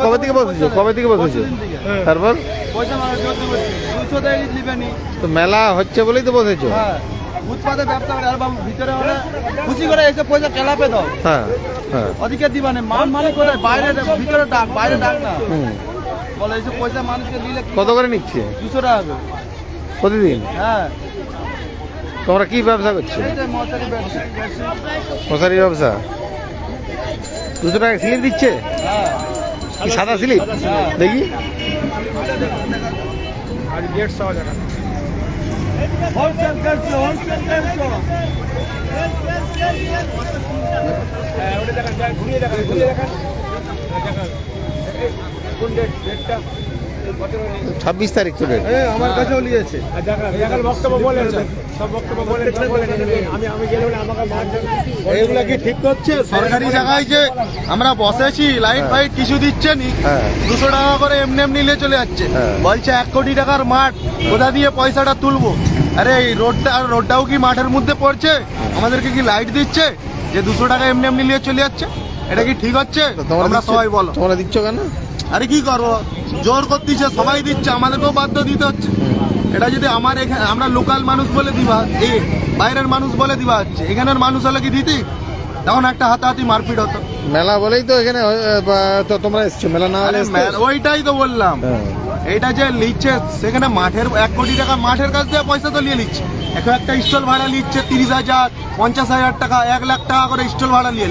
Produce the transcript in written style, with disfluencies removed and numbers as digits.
কবে থেকে বসেছো? কবে থেকে বসেছো? তারপর পয়সা মানে 200 দেয় নিবেনি। তো মেলা হচ্ছে বলেই তো বসেছো। হ্যাঁ, ফুটপাতে ব্যবসা করে আর বাবু ভিতরে হলে খুশি করে এসে পয়সা কেলাপে দাও। হ্যাঁ হ্যাঁ। ওদিকে দিবা না, মালিক কোথায়? বাইরে ভিতরে ডাক, বাইরে ডাক না। বলে এসে পয়সা মানুষকে দিলে কত করে নিচ্ছে 200 টাকা করে। প্রতিদিন? হ্যাঁ, তোমরা কি ব্যবসা করছো? এইটাই মশারি ব্যবসা। মশারি ব্যবসা। 200 টাকা স্লিপ দিচ্ছে? হ্যাঁ, কি সাদা স্লিপ? দেখি। হোলসেল করছো, হোলসেল করছো। হ্যাঁ, ওটা দেখা যায়, ঘুরিয়ে দেখা, ঘুরিয়ে দেখা। কোন ডেটটা? 26 তারিখ তো ডেট। হ্যাঁ, আমার কাছেও নিয়েছে। বক্তব্য বলেন, সব বক্তব্য বলেন। আমি গেলে আমাকে মারবেন। এইগুলা কি ঠিক করছে? সরকারি জায়গায় যে আমরা বসেছি, লাইট ফাইট কিছু দিচ্ছে নি, হ্যাঁ 200 টাকা করে এমনি এমনি নিয়ে চলে যাচ্ছে। হ্যাঁ। বলছে 1 কোটি টাকার মাঠ, কোথা দিয়ে পয়সাটা তুলবো? আরে এই রোডটাও কি মাঠের মধ্যে পড়ছে? আমাদেরকে কি লাইট দিচ্ছে যে 200 টাকা এমনি এমনি নিয়ে চলে যাচ্ছে? এটা কি ঠিক হচ্ছে? তো তোমরা আমরা দিচ্ছ- সবাই বলো। তোমরা দিচ্ছ কেন? আরে কি করবো, জোর করতেছে, সবাই দিচ্ছে, আমাদেরকেও বাধ্য দিতে হচ্ছে। এটা যদি আমার এখানে, আমরা লোকাল মানুষ বলে দিবা, এই বাইরের মানুষ বলে দিবা হচ্ছে, এখানের মানুষ হলে কি দিতি? তখন একটা হাতাহাতি মারপিট হতো। মেলা বলেই তো এখানে তো তোমরা এসছো, মেলা না হলে আরে এসছো? ওইটাই তো বললাম, হ্যাঁ। এইটা যে লিচ্ছে সেখানে মাঠের 1 কোটি টাকা মাঠের কাছ থেকে পয়সা তো নিয়ে নিচ্ছে। এখন একটা স্টল ভাড়া নিচ্ছে 30,000, 50,000 টাকা, 1 লাখ টাকা করে স্টল ভাড়া নিয়ে